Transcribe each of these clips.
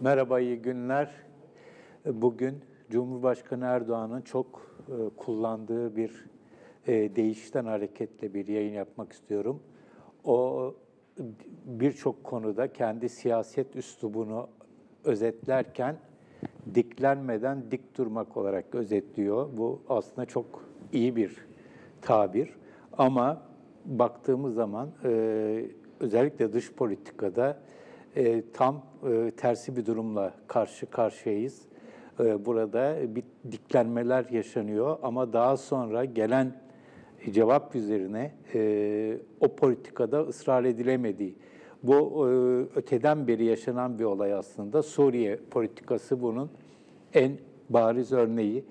Merhaba, iyi günler. Bugün Cumhurbaşkanı Erdoğan'ın çok kullandığı bir deyişten hareketle bir yayın yapmak istiyorum. O birçok konuda kendi siyaset üslubunu özetlerken diklenmeden dik durmak olarak özetliyor. Bu aslında çok iyi bir tabir. Ama baktığımız zaman özellikle dış politikada tam tersi bir durumla karşı karşıyayız. Burada bir diklenmeler yaşanıyor ama daha sonra gelen cevap üzerine o politikada ısrar edilemediği, bu öteden beri yaşanan bir olay aslında. Suriye politikası bunun en bariz örneği.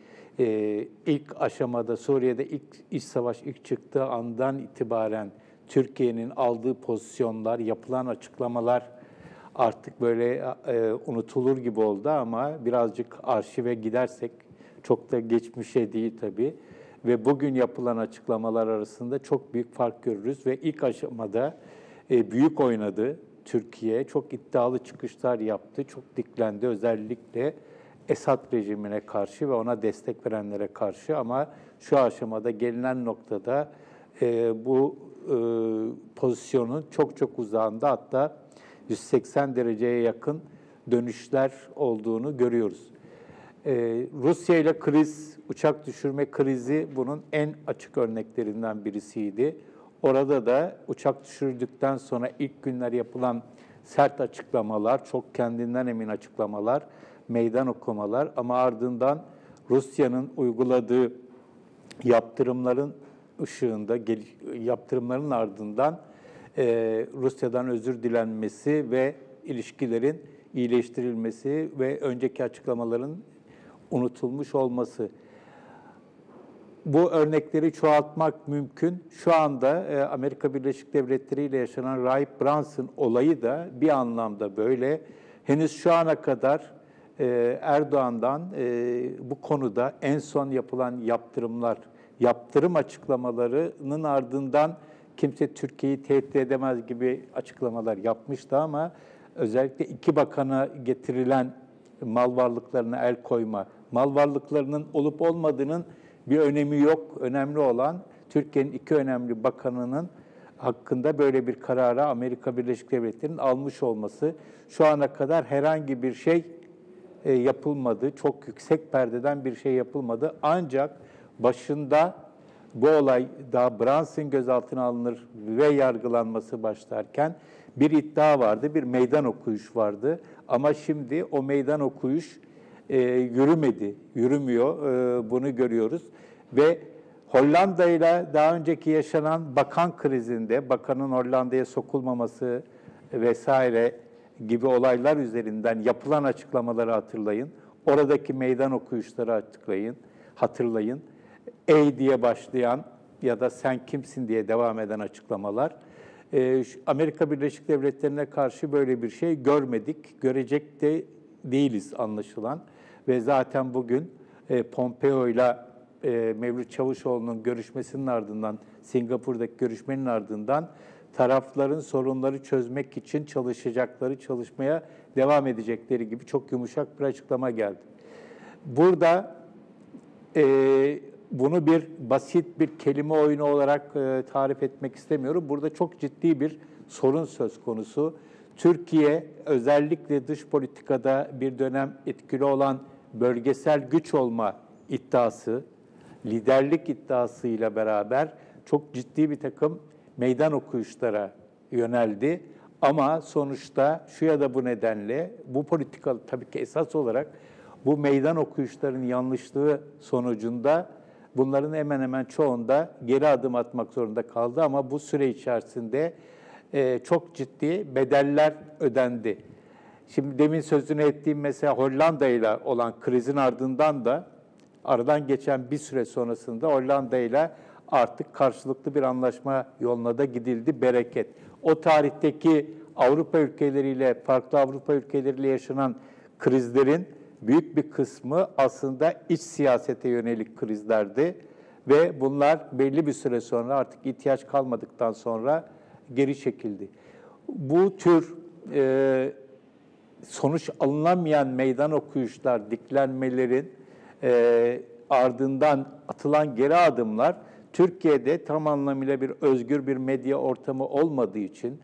İlk aşamada Suriye'de iç savaş ilk çıktığı andan itibaren Türkiye'nin aldığı pozisyonlar, yapılan açıklamalar artık böyle unutulur gibi oldu ama birazcık arşive gidersek çok da geçmişe değil tabii. Ve bugün yapılan açıklamalar arasında çok büyük fark görürüz ve ilk aşamada büyük oynadı Türkiye. Çok iddialı çıkışlar yaptı, çok diklendi özellikle Esad rejimine karşı ve ona destek verenlere karşı ama şu aşamada gelinen noktada bu pozisyonun çok çok uzağında hatta 180 dereceye yakın dönüşler olduğunu görüyoruz. Rusya ile kriz, uçak düşürme krizi bunun en açık örneklerinden birisiydi. Orada da uçak düşürdükten sonra ilk günler yapılan sert açıklamalar, çok kendinden emin açıklamalar, meydan okumalar ama ardından Rusya'nın uyguladığı yaptırımların ışığında, yaptırımların ardından Rusya'dan özür dilenmesi ve ilişkilerin iyileştirilmesi ve önceki açıklamaların unutulmuş olması. Bu örnekleri çoğaltmak mümkün. Şu anda Amerika Birleşik Devletleri ile yaşanan Rahip Brunson olayı da bir anlamda böyle. Henüz şu ana kadar Erdoğan'dan bu konuda en son yapılan yaptırım açıklamalarının ardından kimse Türkiye'yi tehdit edemez gibi açıklamalar yapmıştı ama özellikle iki bakana getirilen mal varlıklarına el koyma, mal varlıklarının olup olmadığının bir önemi yok. Önemli olan Türkiye'nin iki önemli bakanının hakkında böyle bir karara Amerika Birleşik Devletleri'nin almış olması. Şu ana kadar herhangi bir şey yapılmadı. Çok yüksek perdeden bir şey yapılmadı. Ancak başında bu olay daha Brunson gözaltına alınır ve yargılanması başlarken bir iddia vardı, bir meydan okuyuş vardı. Ama şimdi o meydan okuyuş yürümüyor. Bunu görüyoruz. Ve Hollanda ile daha önceki yaşanan bakan krizinde, bakanın Hollanda'ya sokulmaması vesaire gibi olaylar üzerinden yapılan açıklamaları hatırlayın. Oradaki meydan okuyuşları hatırlayın. Ey diye başlayan ya da sen kimsin diye devam eden açıklamalar. Amerika Birleşik Devletleri'ne karşı böyle bir şey görmedik. Görecek de değiliz anlaşılan. Ve zaten bugün Pompeo ile Mevlüt Çavuşoğlu'nun görüşmesinin ardından, Singapur'daki görüşmenin ardından tarafların sorunları çözmek için çalışmaya devam edecekleri gibi çok yumuşak bir açıklama geldi. Burada bunu bir basit bir kelime oyunu olarak tarif etmek istemiyorum. Burada çok ciddi bir sorun söz konusu. Türkiye özellikle dış politikada bir dönem etkili olan bölgesel güç olma iddiası, liderlik iddiasıyla beraber çok ciddi bir takım meydan okuyuşlara yöneldi. Ama sonuçta şu ya da bu nedenle bu politika tabii ki esas olarak bu meydan okuyuşların yanlışlığı sonucunda bunların hemen hemen çoğunda geri adım atmak zorunda kaldı ama bu süre içerisinde çok ciddi bedeller ödendi. Şimdi demin sözünü ettiğim mesela Hollanda ile olan krizin ardından da aradan geçen bir süre sonrasında Hollanda ile artık karşılıklı bir anlaşma yoluna da gidildi, bereket. O tarihteki Avrupa ülkeleriyle, farklı Avrupa ülkeleriyle yaşanan krizlerin büyük bir kısmı aslında iç siyasete yönelik krizlerdi ve bunlar belli bir süre sonra artık ihtiyaç kalmadıktan sonra geri çekildi. Bu tür sonuç alınamayan meydan okuyuşlar, diklenmelerin ardından atılan geri adımlar Türkiye'de tam anlamıyla bir özgür bir medya ortamı olmadığı için,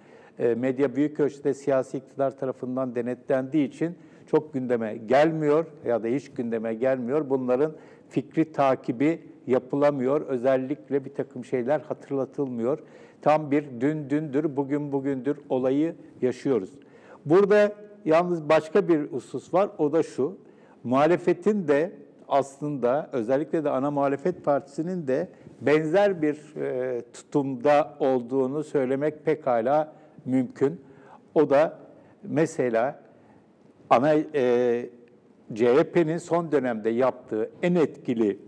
medya büyük ölçüde siyasi iktidar tarafından denetlendiği için çok gündeme gelmiyor ya da hiç gündeme gelmiyor. Bunların fikri takibi yapılamıyor. Özellikle bir takım şeyler hatırlatılmıyor. Tam bir dündür, bugün bugündür olayı yaşıyoruz. Burada yalnız başka bir husus var, o da şu. Muhalefetin de aslında özellikle de ana muhalefet partisinin de benzer bir tutumda olduğunu söylemek pekala mümkün. O da mesela CHP'nin son dönemde yaptığı en etkili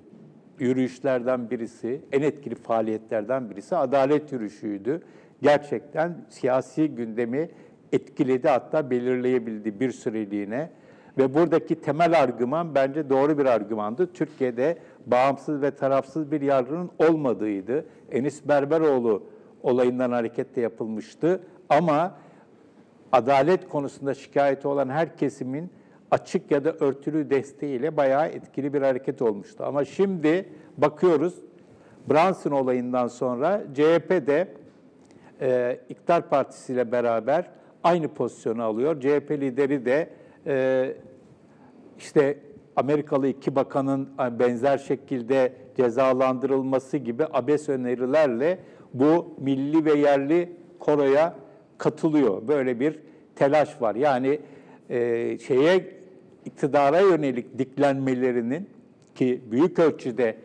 yürüyüşlerden birisi, en etkili faaliyetlerden birisi adalet yürüyüşüydü. Gerçekten siyasi gündemi etkiledi, hatta belirleyebildi bir süreliğine. Ve buradaki temel argüman bence doğru bir argümandı. Türkiye'de bağımsız ve tarafsız bir yargının olmadığıydı. Enis Berberoğlu olayından hareketle yapılmıştı. Ama adalet konusunda şikayeti olan her kesimin açık ya da örtülü desteğiyle bayağı etkili bir hareket olmuştu. Ama şimdi bakıyoruz, Brunson olayından sonra CHP de İktidar Partisi ile beraber aynı pozisyonu alıyor. CHP lideri de işte Amerikalı iki bakanın benzer şekilde cezalandırılması gibi abes önerilerle bu milli ve yerli koroya katılıyor. Böyle bir telaş var. Yani iktidara yönelik diklenmelerinin ki büyük ölçüde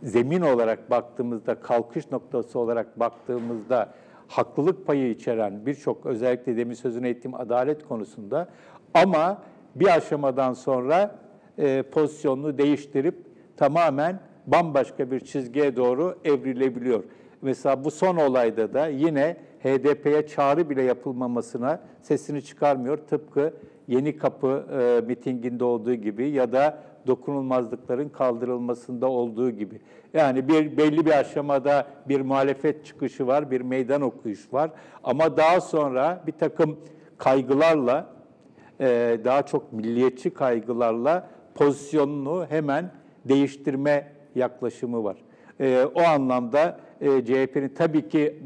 zemin olarak baktığımızda, kalkış noktası olarak baktığımızda haklılık payı içeren birçok, özellikle demin sözünü ettiğim adalet konusunda, ama bir aşamadan sonra pozisyonunu değiştirip tamamen bambaşka bir çizgiye doğru evrilebiliyor. Mesela bu son olayda da yine HDP'ye çağrı bile yapılmamasına sesini çıkarmıyor. Tıpkı Yenikapı mitinginde olduğu gibi ya da dokunulmazlıkların kaldırılmasında olduğu gibi. Yani belli bir aşamada bir muhalefet çıkışı var, bir meydan okuyuş var. Ama daha sonra bir takım kaygılarla, daha çok milliyetçi kaygılarla pozisyonunu hemen değiştirme yaklaşımı var. O anlamda CHP'nin tabii ki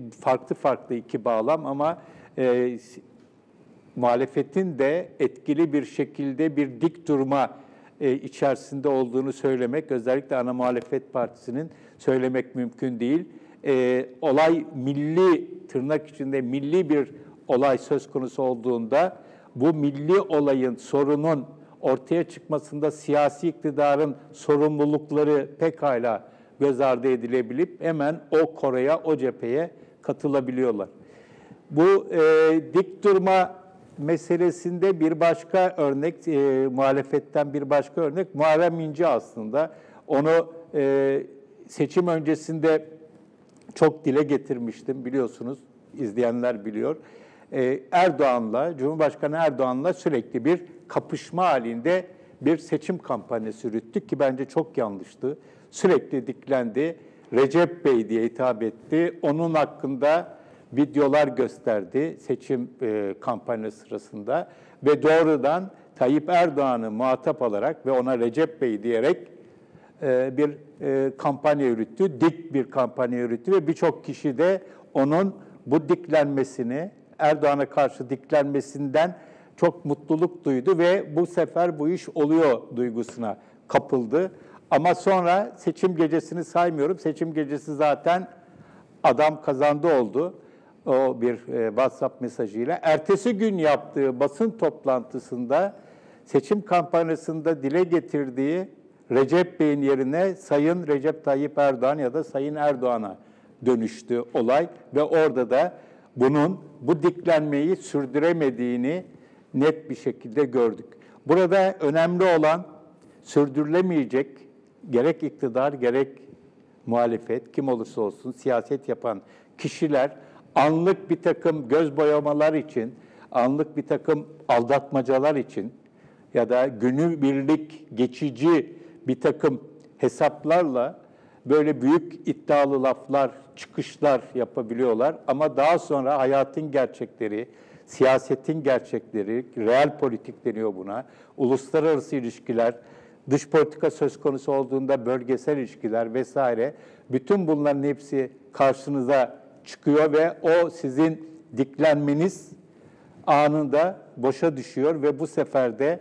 farklı iki bağlam, ama muhalefetin de etkili bir şekilde bir dik durma içerisinde olduğunu söylemek, özellikle ana muhalefet partisinin söylemek mümkün değil. Olay milli, tırnak içinde milli bir olay söz konusu olduğunda, bu milli olayın, sorunun ortaya çıkmasında siyasi iktidarın sorumlulukları pekala göz ardı edilebilip hemen o koroya, o cepheye katılabiliyorlar. Bu dik durma meselesinde bir başka örnek, muhalefetten bir başka örnek Muharrem İnce aslında. Onu seçim öncesinde çok dile getirmiştim, biliyorsunuz, izleyenler biliyor. Erdoğan'la, Cumhurbaşkanı Erdoğan'la sürekli bir kapışma halinde bir seçim kampanyası yürüttük ki bence çok yanlıştı. Sürekli diklendi, Recep Bey diye hitap etti, onun hakkında videolar gösterdi seçim kampanyası sırasında ve doğrudan Tayyip Erdoğan'ı muhatap alarak ve ona Recep Bey diyerek bir kampanya yürüttü, dik bir kampanya yürüttü ve birçok kişi de onun bu diklenmesini, Erdoğan'a karşı diklenmesinden çok mutluluk duydu ve bu sefer bu iş oluyor duygusuna kapıldı. Ama sonra seçim gecesini saymıyorum. Seçim gecesi zaten adam kazandı oldu. O bir WhatsApp mesajıyla. Ertesi gün yaptığı basın toplantısında seçim kampanyasında dile getirdiği Recep Bey'in yerine Sayın Recep Tayyip Erdoğan ya da Sayın Erdoğan'a dönüştü olay ve orada da bu diklenmeyi sürdüremediğini net bir şekilde gördük. Burada önemli olan sürdürülemeyecek, gerek iktidar gerek muhalefet, kim olursa olsun siyaset yapan kişiler anlık bir takım göz boyamalar için, anlık bir takım aldatmacalar için ya da günübirlik geçici bir takım hesaplarla böyle büyük iddialı laflar, çıkışlar yapabiliyorlar. Ama daha sonra hayatın gerçekleri, siyasetin gerçekleri, real politik deniyor buna, uluslararası ilişkiler, dış politika söz konusu olduğunda bölgesel ilişkiler vesaire, bütün bunların hepsi karşınıza çıkıyor ve o sizin diklenmeniz anında boşa düşüyor ve bu sefer de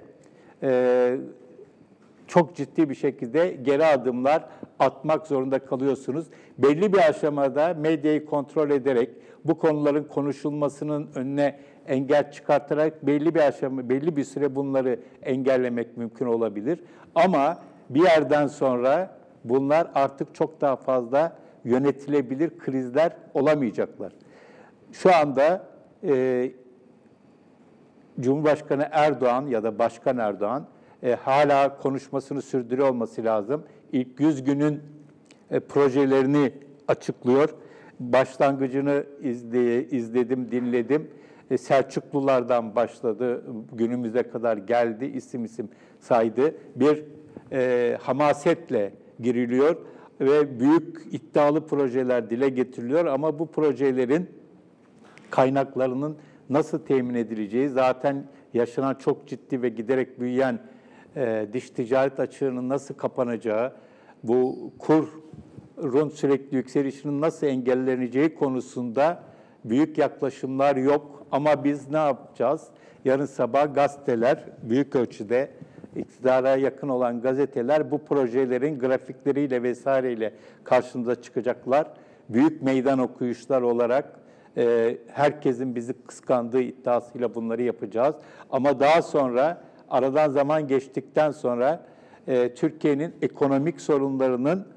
çok ciddi bir şekilde geri adımlar atmak zorunda kalıyorsunuz. Belli bir aşamada medyayı kontrol ederek, bu konuların konuşulmasının önüne engel çıkartarak belli bir süre bunları engellemek mümkün olabilir. Ama bir yerden sonra bunlar artık çok daha fazla yönetilebilir krizler olamayacaklar. Şu anda Cumhurbaşkanı Erdoğan ya da Başkan Erdoğan hala konuşmasını sürdürüyor olması lazım. İlk 100 günün projelerini açıklıyor. Başlangıcını izledim, dinledim. Selçuklulardan başladı, günümüze kadar geldi, isim saydı. Bir hamasetle giriliyor ve büyük iddialı projeler dile getiriliyor ama bu projelerin kaynaklarının nasıl temin edileceği, zaten yaşanan çok ciddi ve giderek büyüyen dış ticaret açığının nasıl kapanacağı, bu kurun sürekli yükselişinin nasıl engelleneceği konusunda büyük yaklaşımlar yok. Ama biz ne yapacağız? Yarın sabah gazeteler, büyük ölçüde iktidara yakın olan gazeteler bu projelerin grafikleriyle vesaireyle karşımıza çıkacaklar. Büyük meydan okuyuşlar olarak herkesin bizi kıskandığı iddiasıyla bunları yapacağız. Ama daha sonra, aradan zaman geçtikten sonra Türkiye'nin ekonomik sorunlarının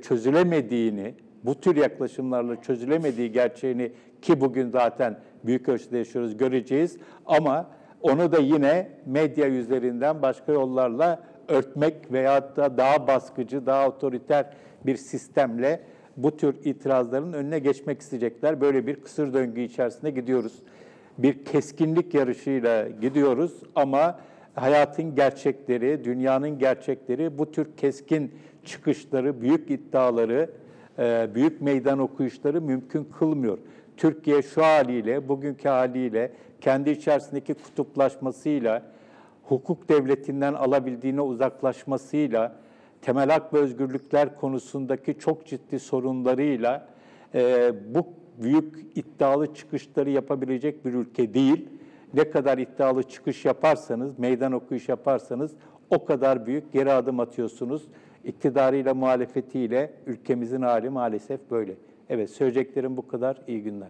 çözülemediğini, bu tür yaklaşımlarla çözülemediği gerçeğini, ki bugün zaten büyük ölçüde yaşıyoruz, göreceğiz. Ama onu da yine medya üzerinden başka yollarla örtmek veyahut da daha baskıcı, daha otoriter bir sistemle bu tür itirazların önüne geçmek isteyecekler. Böyle bir kısır döngü içerisinde gidiyoruz. Bir keskinlik yarışıyla gidiyoruz ama hayatın gerçekleri, dünyanın gerçekleri bu tür keskin çıkışları, büyük iddiaları, büyük meydan okuyuşları mümkün kılmıyor. Türkiye şu haliyle, bugünkü haliyle, kendi içerisindeki kutuplaşmasıyla, hukuk devletinden alabildiğine uzaklaşmasıyla, temel hak ve özgürlükler konusundaki çok ciddi sorunlarıyla bu büyük iddialı çıkışları yapabilecek bir ülke değil. Ne kadar iddialı çıkış yaparsanız, meydan okuyuş yaparsanız o kadar büyük geri adım atıyorsunuz. İktidarıyla, muhalefetiyle ülkemizin hali maalesef böyle. Evet, söyleyeceklerim bu kadar. İyi günler.